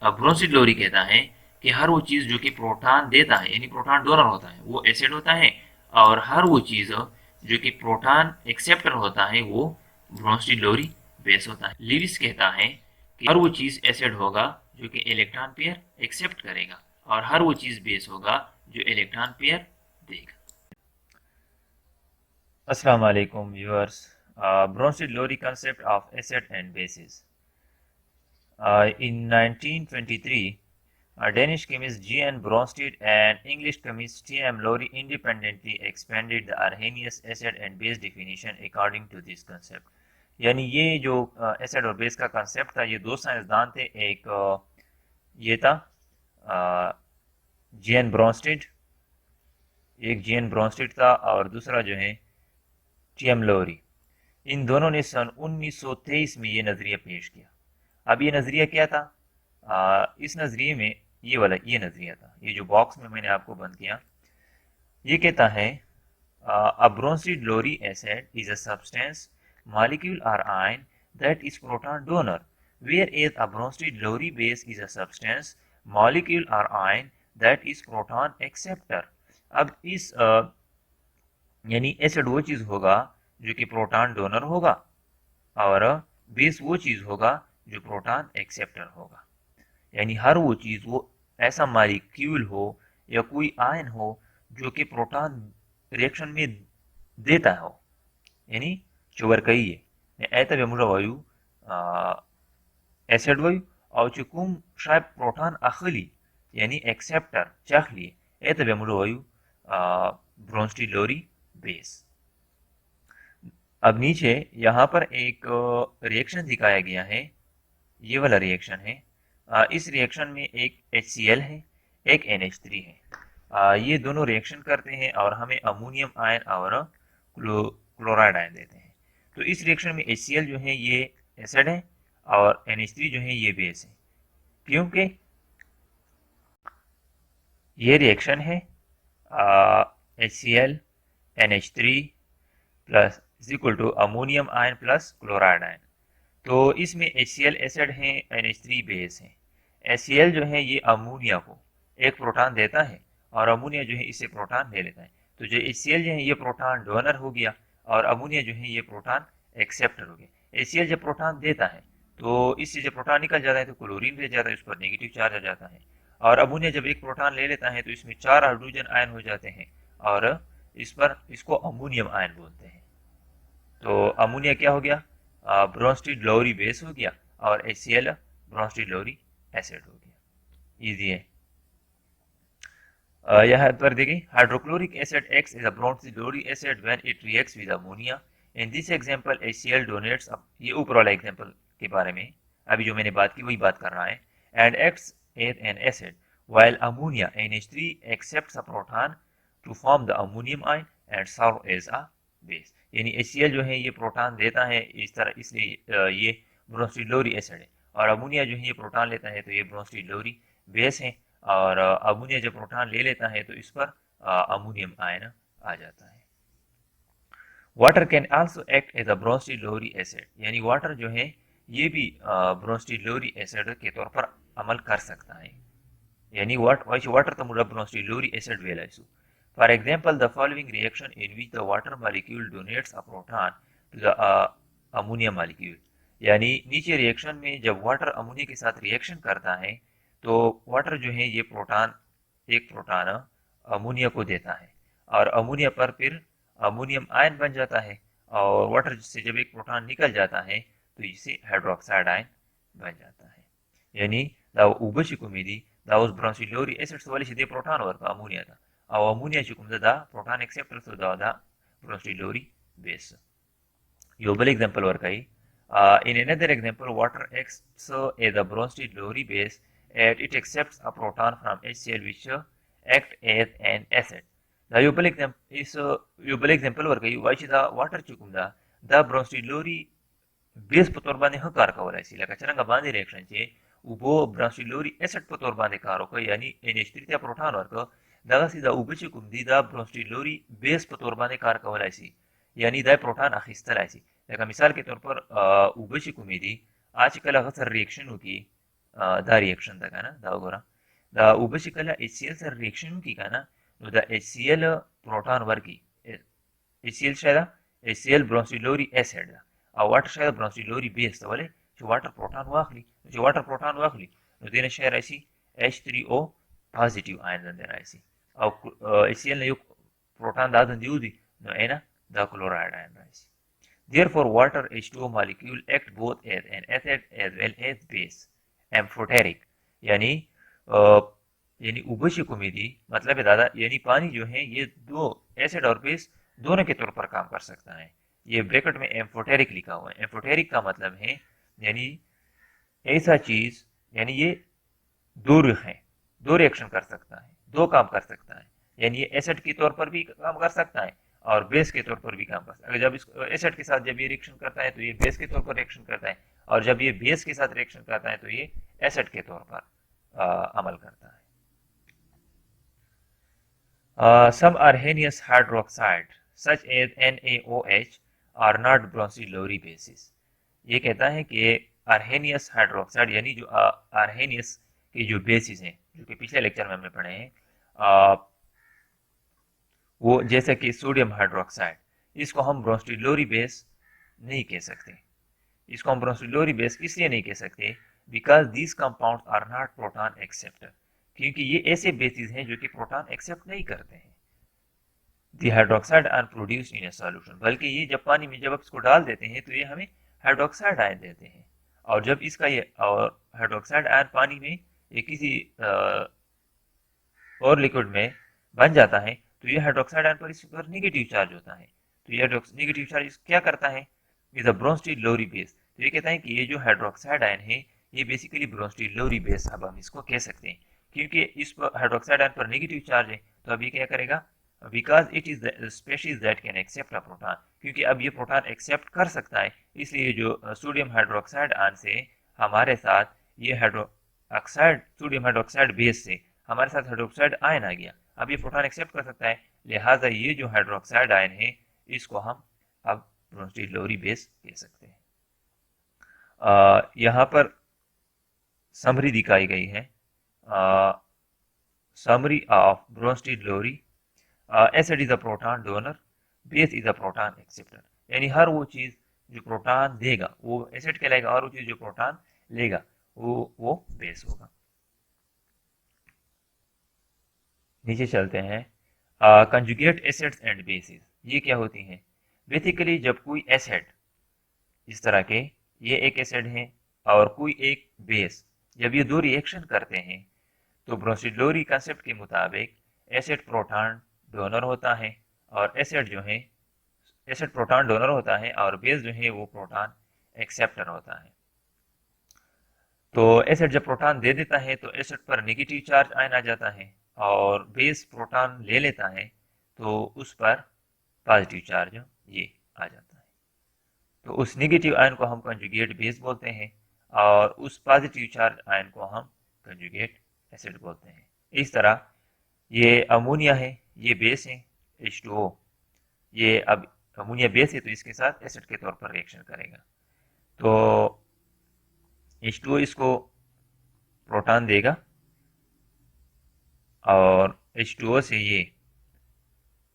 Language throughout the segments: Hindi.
ब्रोंस्टेड लोरी कहता है कि हर वो चीज़ जो कि प्रोटॉन देता है यानी प्रोटॉन डोनर होता है वो एसिड होता है, और हर वो चीज़ जो कि प्रोटॉन एक्सेप्टर होता है वो ब्रोंस्टेड लोरी बेस होता है। लिविस कहता है कि हर वो चीज़ एसिड होगा जो कि इलेक्ट्रॉन पेयर एक्सेप्ट करेगा, और हर वो चीज़ बेस होगा जो इलेक्ट्रॉन पेयर देगा। Assalamu alaikum viewers. Bronsted Lowry concept of acid and bases. In 1923, Danish chemist G. N. Bronsted and English chemist T. M. Lowry independently expanded the Arrhenius acid and base definition according to this concept. यानी ये जो एसिड और बेस का कंसेप्ट था, ये दो साइंसदान थे। एक ये था जी एन ब्रॉन्स्टेड, एक जी एन ब्रॉन्स्टेड था, और दूसरा जो है टी एम लोरी। इन दोनों ने सन 1923 में ये नज़रिया पेश किया। अब ये नज़रिया क्या था? इस नज़रिए में ये नज़रिया था, ये जो बॉक्स में मैंने आपको बंद किया, ये कहता है a bronzed Lowry acid is a substance, molecule or ion that is proton donor, whereas a bronzed Lowry base is a substance, molecule or ion that is proton acceptor. अब इस यानी एसिड वो चीज़ होगा जो कि प्रोटॉन डोनर होगा, और बेस वो चीज़ होगा जो प्रोटॉन एक्सेप्टर होगा। यानी हर वो चीज़, वो ऐसा मॉलिक्यूल हो या कोई आयन हो जो कि प्रोटॉन रिएक्शन में देता हो, यानी चुवर कही है ऐता बेमुरा वायु एसिड वायु और चुकुम शायद प्रोटॉन अखली यानी एक्सेप्टर चाखली ऐता बेमुरा वायु ब्रोंस्टी लोरी बेस। अब नीचे यहाँ पर एक रिएक्शन दिखाया गया है, ये वाला रिएक्शन है। इस रिएक्शन में एक HCl है, एक NH3 है। ये दोनों रिएक्शन करते हैं और हमें अमोनियम आयन और क्लोराइड आयन देते हैं। तो इस रिएक्शन में HCl जो है ये एसिड है और NH3 जो है ये बेस है, क्योंकि ये रिएक्शन है HCl NH3 plus is equal to ammonium ion plus chloride ion. तो इसमें HCl एसिड है, NH3 बेस है। HCl जो है ये अमोनिया को एक प्रोटॉन देता है और अमोनिया जो है इसे प्रोटॉन ले लेता है। तो जो HCl जो है ये प्रोटॉन डोनर हो गया और अमोनिया जो है ये प्रोटॉन एक्सेप्टर हो गया। HCl जब प्रोटॉन देता है तो इससे जब प्रोटॉन निकल जाता है तो क्लोरीन रह जाता है, उस पर नेगेटिव चार्ज आ जाता है। और अमोनिया जब एक प्रोटॉन ले लेता है तो इसमें 4 हाइड्रोजन आयन हो जाते हैं और इसको अमोनियम आयन बोलते हैं। तो अमोनिया क्या हो गया? ब्रोंस्टेड लोरी बेस हो गया और HCl ब्रोंस्टेड लोरी एसिड हो गया। इजी है। यहाँ पर देखिए, hydrochloric acid X is a Bronsted Lowry acid when it reacts with ammonia. In this example HCl donates, ये ऊपर वाला एग्जांपल के बारे में अभी जो मैंने बात की वही बात कर रहा है। And X as an acid while ammonia NH3 accepts a proton to form the ammonium ion and serve as a base। यानी HCl जो है ये प्रोटॉन देता है इस तरह, इसलिए ये ब्रोंस्टेड लोरी एसिड है, और अमोनिया जो है ये प्रोटॉन लेता है तो ये ब्रोंस्टेड लोरी बेस है। और अमोनिया जब प्रोटॉन ले लेता है तो इस पर अमोनियम आयन आ जाता है। Water can also act as a Bronsted Lowry acid, यानी वाटर जो है ये भी ब्रोंस्टेड लोरी एसिड के तौर पर अमल कर सकता है। यानी वाटर तो मुझे ब्रोंस्टेड लोरी एसिड वेलाइसु। For example, the following reaction in which the water molecule donates a proton to the ammonia molecule। यानी नीचे रिएक्शन में जब वाटर अमोनिया के साथ रिएक्शन करता है तो वाटर जो है ये एक प्रोटॉन अमोनिया को देता है और अमोनिया पर फिर अमोनियम आयन बन जाता है, और वाटर से जब एक प्रोटॉन निकल जाता है तो इसे हाइड्रोक्साइड आयन बन जाता है। यानी दाव उबशिकुमिदी दाव ब्रोंस्टेड लोरी एसिड वाली सीधे प्रोटॉन वर्क अमोनिया था, और ammonia चुकुम da proton acceptor so da Bronsted Lowry base. Yobel example work I. In another example, water acts as a Bronsted Lowry base and it accepts a proton from HCl which act as an acid. The Yobel example work I why the water चुकुम da Bronsted Lowry base पे तौर बांधे हाँ कार का वाला इसी लगा चरंगा बांधे रिएक्शन चे उबो ब्रोंस्टेड लोरी एसिड पे तौर बांधे कारो को यानी NH3 त्या प्रोटॉन वर्क दागा सीधा उबची कुमदी दा ब्रोंस्टेड लोरी बेस पे तौर बांधे कार का वाला इसी, यानी दा प्रोटॉन अखिस्तर ऐसी। लेकिन मिसाल के तौर पर उबची कुमेदी आजकल अक्सर रिएक्शन होती द रिएक्शन तक है ना द वगैरह the ubicilla HCl sir reaction की का ना the HCl proton Varkey HCl शायद HCl ब्रोंसिलोरी एसिड और वाटर शायद ब्रोंसिलोरी बेस वले जो वाटर प्रोटॉन वाखली देने शायद ऐसी H3O पॉजिटिव आयन देना ऐसी और HCl ने जो proton दादन दिउदी no ena the chloride ion ऐसी therefore water H2O molecule act both as an acid as well as base amphoteric यानी यानी उभयशी कुमेदी मतलब है दादा यानी पानी जो है ये दो एसिड और बेस दोनों के तौर पर काम कर सकता है। ये ब्रैकेट में एम्फोटेरिक लिखा हुआ है। एम्फोटेरिक का मतलब है यानी ऐसा चीज यानी ये दो रिएक्शन कर सकता है, दो काम कर सकता है। यानी ये एसिड के तौर पर भी काम कर सकता है और बेस के तौर पर भी काम कर सकता है। जब इसको एसिड के साथ जब ये रिएक्शन करता है तो ये बेस के तौर पर रिएक्शन करता है और जब ये बेस के साथ रिएक्शन करता है तो ये एसिड के तौर पर अमल करता है। Some Arrhenius hydroxide such as NaOH are not Bronsted-Lowry bases। ये कहता है कि Arrhenius hydroxide यानी जो Arrhenius के जो बेसिस हैं जो कि पिछले लेक्चर में हमने पढ़े हैं वो जैसे कि सोडियम हाइड्रोक्साइड इसको हम ब्रोंस्टेड-लोरी बेस नहीं कह सकते। इसको हम ब्रोंस्टेड-लोरी बेस इसलिए नहीं कह सकते because these compounds are not proton acceptor क्योंकि ये ऐसे बेसिस हैं जो कि प्रोटॉन एक्सेप्ट नहीं करते हैं। The hydroxide ion produced in a solution बल्कि ये जब पानी में जब इसको डाल देते हैं तो ये हमें हाइड्रोक्साइड आयन देते हैं और जब इसका ये और हाइड्रोक्साइड आयन पानी में ये किसी और लिक्विड में बन जाता है तो ये हाइड्रोक्साइड आयन पर इस पर नेगेटिव चार्ज होता है। तो ये नेगेटिव चार्ज क्या करता है इज अ ब्रोंस्टेड-लोरी बेस। तो ये कहता है कि ये जो हाइड्रोक्साइड आयन है ये बेसिकली ब्रोंस्टेड-लोरी बेस अब हम इसको कह सकते हैं क्योंकि इस पर हाइड्रोक्साइड आयन पर नेगेटिव चार्ज है। तो अब ये क्या करेगा because it is the species that can accept a proton क्योंकि अब ये प्रोटॉन एक्सेप्ट कर सकता है इसलिए जो सोडियम हाइड्रोक्साइड आयन से हमारे साथ ये हाइड्रोक्साइड सोडियम हाइड्रोक्साइड बेस से हमारे साथ हाइड्रोक्साइड आयन आ गया। अब ये प्रोटॉन एक्सेप्ट कर सकता है लिहाजा ये जो हाइड्रोक्साइड आयन है इसको हम अब ब्रोंस्टेड-लोरी बेस कह सकते हैं। यहाँ पर समरी दिखाई गई है summary of Bronsted-Lowry acid is a proton donor base is a proton acceptor यानी हर वो चीज जो प्रोटॉन देगा वो एसिड कहलाएगा और वो चीज जो प्रोटॉन लेगा वो बेस होगा। नीचे चलते हैं कंजुगेट एसिड्स एंड बेसिस ये क्या होती हैं। बेसिकली जब कोई एसिड इस तरह के ये एक एसिड है और कोई एक बेस जब ये दो रिएक्शन करते हैं तो ब्रोंस्टेड-लोरी कंसेप्ट के मुताबिक एसिड प्रोटॉन डोनर होता है और एसिड जो है एसिड प्रोटॉन डोनर होता है और बेस जो है वो प्रोटॉन एक्सेप्टर होता है। तो एसिड जब प्रोटॉन दे देता है तो एसिड पर नेगेटिव चार्ज आयन आ जाता है और बेस प्रोटॉन ले लेता है तो उस पर पॉजिटिव चार्ज ये आ जाता है। तो उस नेगेटिव आयन को हम कंजुगेट बेस बोलते हैं और उस पॉजिटिव चार्ज आयन को हम कंजुगेट एसिड बोलते हैं। इस तरह ये अमोनिया है ये बेस है H2O ये अब अमोनिया बेस है तो इसके साथ एसिड के तौर पर रिएक्शन करेगा तो H2O इसको प्रोटॉन देगा और H2O से ये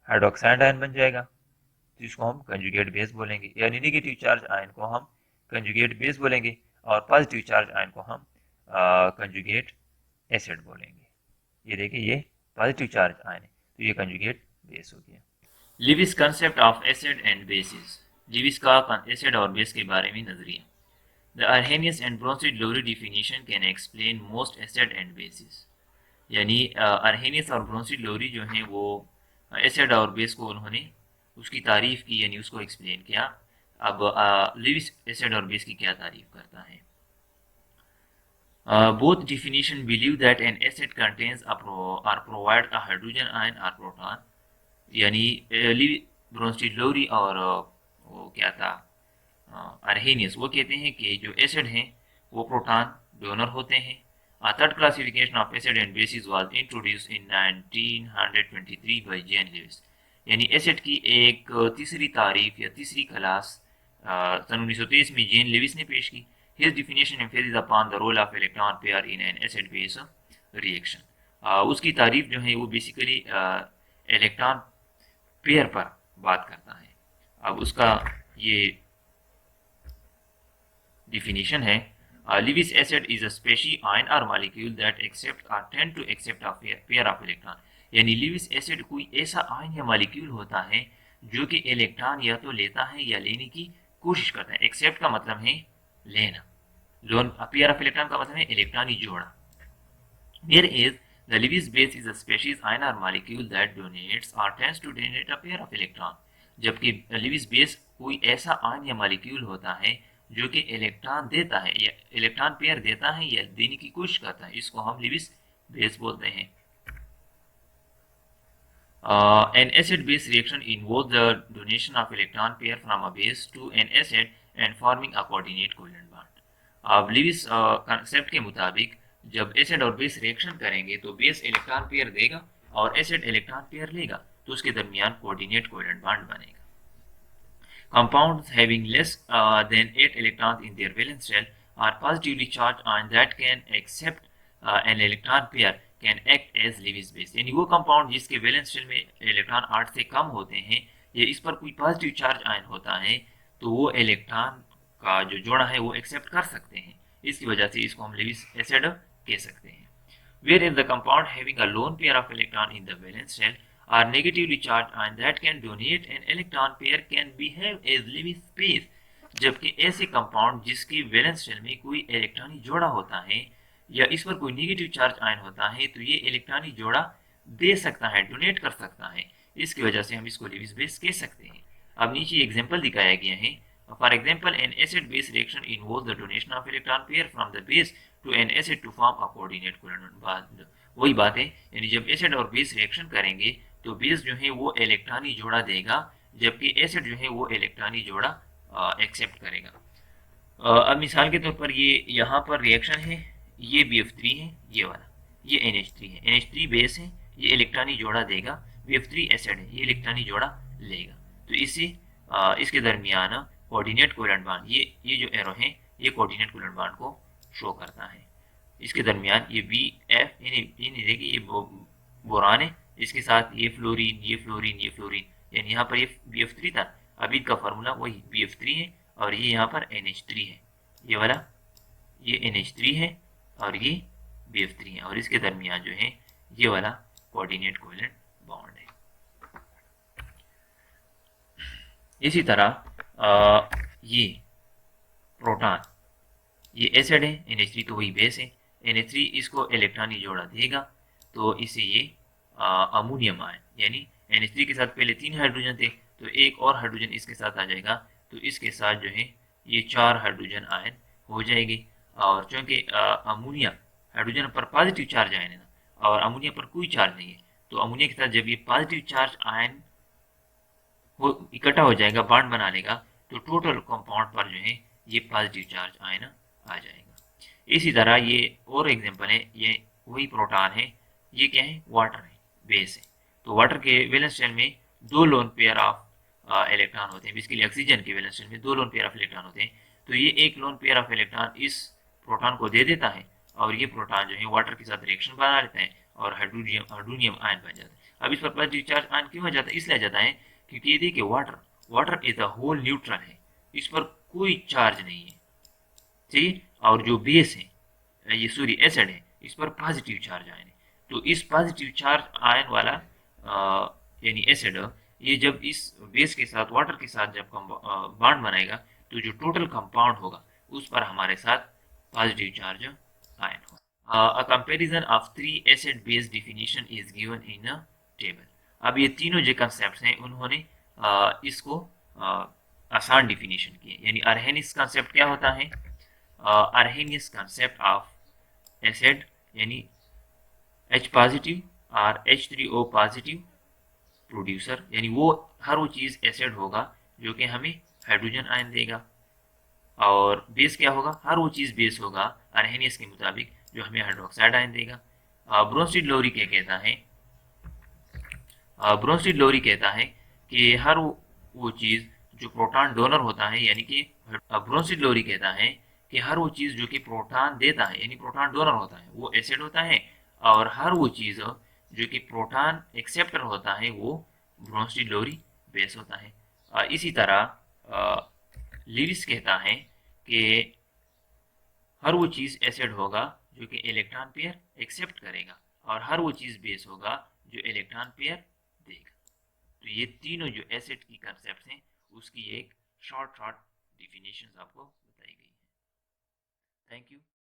हाइड्रोक्साइड आयन बन जाएगा तो इसको हम कंजुगेट बेस बोलेंगे यानी नेगेटिव चार्ज आयन को हम कंजुगेट बेस बोलेंगे और पॉजिटिव चार्ज आयन को हम कंजुगेट एसिड बोलेंगे। ये देखिए ये पॉजिटिव चार्ज आयन है तो ये कंजुगेट बेस हो गया। Lewis concept of acid and basis Lewis का एसिड और बेस के बारे में नजरिया। The Arrhenius and Bronsted-Lowry definition can explain most acid and bases यानी Arrhenius और Bronsted-Lowry जो हैं वो एसिड और बेस को उन्होंने उसकी तारीफ की यानी उसको एक्सप्लेन किया। अब लिविस एसिड और बेस की क्या तारीफ करता है। Both definition believe that an acid contains or provide a hydrogen ion or proton यानी ब्रोंस्टेड-लोरी और वो क्या था Arrhenius वो कहते हैं कि जो एसिड हैं वो प्रोटॉन डोनर होते हैं। Third classification of acid and bases was introduced in 1923 by G N Lewis यानी एसिड की एक तीसरी तारीफ या तीसरी क्लास सन 1923 में जेन लिविस ने पेश की His definition emphasizes upon the role of electron pair in an acid base reaction. उसकी तारीफ जो है वो बेसिकली इलेक्ट्रॉन पेयर पर बात करता है। अब उसका ये डिफिनीशन है, Lewis acid is a species ion or molecule that accept or tend to accept a pair of electron। यानी लिविस एसिड कोई ऐसा आयन या मॉलिक्यूल होता है जो कि इलेक्ट्रॉन या तो लेता है या लेने की कोशिश करता है। एक्सेप्ट का मतलब है लेना, लोन पेयर ऑफ इलेक्ट्रॉन का मतलब है इलेक्ट्रॉनी जोड़ा। Here is the Lewis base is a species ion or molecule that donates or tends to donate a pair of electron। जबकि लिविस बेस कोई ऐसा आयन या मॉलिक्यूल होता है जो कि इलेक्ट्रॉन देता है या इलेक्ट्रॉन पेयर देता है या देने की कोशिश करता है, इसको हम लिविस बेस बोलते हैं। An acid-base reaction involves the donation of electron pair from a base to an acid and forming a coordinate covalent bond। अब लिविस कंसेप्ट के मुताबिक जब एसिड और बेस रिएक्शन करेंगे तो बेस इलेक्ट्रॉन पेयर देगा और एसिड इलेक्ट्रॉन पेयर लेगा, तो उसके दरमियान कोऑर्डिनेट कोवेलेंट बॉन्ड बनेगा। Compounds having less than 8 electrons in their valence shell are positively charged ion that can accept an electron pair can act as Lewis base। यानी वो कंपाउंड जिसके वैलेंस शेल में इलेक्ट्रॉन 8 से कम होते हैं या इस पर कोई पॉजिटिव चार्ज आयन होता है तो वो इलेक्ट्रॉन का जो जोड़ा है वो एक्सेप्ट कर सकते हैं, इसकी वजह से इसको हम लेविस एसिड कह सकते हैं। Whereas the compound having a lone pair of electron in the valence shell are negatively charged ion that can donate an electron pair can behave as Lewis base। जबकि ऐसे कंपाउंड जिसकी वैलेंस शेल में कोई इलेक्ट्रॉनी जोड़ा होता है या इस पर कोई नेगेटिव चार्ज आयन होता है तो ये इलेक्ट्रॉनी जोड़ा दे सकता है, डोनेट कर सकता है, इसकी वजह से हम इसको लिविस बेस कह सकते हैं। अब नीचे एग्जांपल दिखाया गया है। For example an acid base reaction involves the donation of electron pair from the base to an acid to form a coordinate covalent bond. वही बात है, यानी जब एसिड और बेस रिएक्शन करेंगे तो बेस जो है वो इलेक्ट्रॉनी जोड़ा देगा जबकि एसिड जो है वो इलेक्ट्रॉनी जोड़ा एक्सेप्ट करेगा। अब मिसाल के तौर पर ये यहाँ पर रिएक्शन है, ये BF3 है, ये वाला ये NH3 है, NH3 बेस है, ये इलेक्ट्रॉनी जोड़ा देगा, BF3 एसिड है, ये इलेक्ट्रॉनी जोड़ा लेगा, तो इससे इसके दरमियान कोऑर्डिनेट कोवेलेंट बॉन्ड ये जो एरो है ये कोऑर्डिनेट कोवेलेंट बॉन्ड को शो करता है। इसके दरमियान ये BF यानी देखिए ये बोरान है, इसके साथ ये फ्लोरीन ये फ्लोरीन ये फ्लोरीन, यानी यहाँ पर ये BF3 था, अभी का फार्मूला वही BF3 है और ये यहाँ पर NH3 है, ये वाला ये NH3 है और ये BF3 है और इसके दरमियान जो है ये वाला कोऑर्डिनेट कोवेलेंट बॉन्ड है। इसी तरह ये प्रोटॉन ये एसिड है, NH3 तो वही बेस है, NH3 इसको इलेक्ट्रॉनी जोड़ा देगा तो इसे ये अमोनियम आयन, यानी NH3 के साथ पहले 3 हाइड्रोजन थे तो एक और हाइड्रोजन इसके साथ आ जाएगा, तो इसके साथ जो है ये 4 हाइड्रोजन आयन हो जाएगी। और चूंकि अमोनिया हाइड्रोजन पर पॉजिटिव चार्ज आयन है ना और अमोनिया पर कोई चार्ज नहीं है, तो अमोनिया के साथ जब ये पॉजिटिव चार्ज आयन इकट्ठा हो जाएगा, बॉन्ड बना लेगा, तो टोटल कंपाउंड पर जो है ये पॉजिटिव चार्ज आयन आ जाएगा। इसी तरह ये और एग्जांपल है, ये वही प्रोटॉन है, ये क्या है वाटर है, बेस है, तो वाटर के वैलेंस शेल में 2 लोन पेयर ऑफ इलेक्ट्रॉन होते हैं, बेसिकली ऑक्सीजन के वैलेंस शेल में 2 लोन पेयर ऑफ इलेक्ट्रॉन होते हैं, तो ये एक लोन पेयर ऑफ इलेक्ट्रॉन इस प्रोटॉन को दे देता है और ये प्रोटॉन जो है वाटर के साथ रिएक्शन बना लेता है और हाइड्रोनियम आयन बन जाता है। अब इस पर पॉजिटिव चार्ज आयन क्यों आ जाता है, इसलिए जाता है क्योंकि ये देखिए water is a whole neutral है, इस पर कोई चार्ज नहीं है, ठीक है, और जो बेस है ये सॉरी एसिड है, इस पर पॉजिटिव चार्ज आयन है, तो इस पॉजिटिव चार्ज आयन वाला यानी एसिड ये जब इस बेस के साथ वाटर के साथ जब बॉन्ड बनाएगा तो जो टोटल कंपाउंड होगा उस पर हमारे साथ पॉजिटिव चार्ज आयन होगा। A comparison of 3 acid base definition is given in a table. अब ये तीनों जो कंसेप्ट हैं उन्होंने इसको आसान डिफिनीशन की है, यानी अर्हेनियस कंसेप्ट क्या होता है, अर्हेनियस कंसेप्ट ऑफ एसिड यानी H पॉजिटिव और H3O पॉजिटिव प्रोड्यूसर, यानी वो हर वो चीज़ एसिड होगा जो कि हमें हाइड्रोजन आयन देगा, और बेस क्या होगा, हर वो चीज़ बेस होगा अर्हेनियस के मुताबिक जो हमें हाइड्रोक्साइड आयन देगा। ब्रोंस्टीड-लोरी क्या कहता है, ब्रोंस्टीड-लोरी कहता है कि हर वो चीज़ जो प्रोटॉन डोनर होता है, यानी कि ब्रोंस्टीड-लोरी कहता है कि हर वो चीज़ जो कि प्रोटॉन देता है यानी प्रोटॉन डोनर होता है वो एसिड होता है, और हर वो चीज़ जो कि प्रोटॉन एक्सेप्टर होता है वो ब्रोंस्टी लोरी बेस होता है। इसी तरह लिविस कहता है कि हर वो चीज़ एसिड होगा जो कि इलेक्ट्रॉन पेयर एक्सेप्ट करेगा, और हर वो चीज़ बेस होगा जो इलेक्ट्रॉन पेयर देगा। तो ये तीनों जो एसिड की कंसेप्ट हैं उसकी एक शॉर्ट डिफिनेशन आपको बताई गई है। Thank you.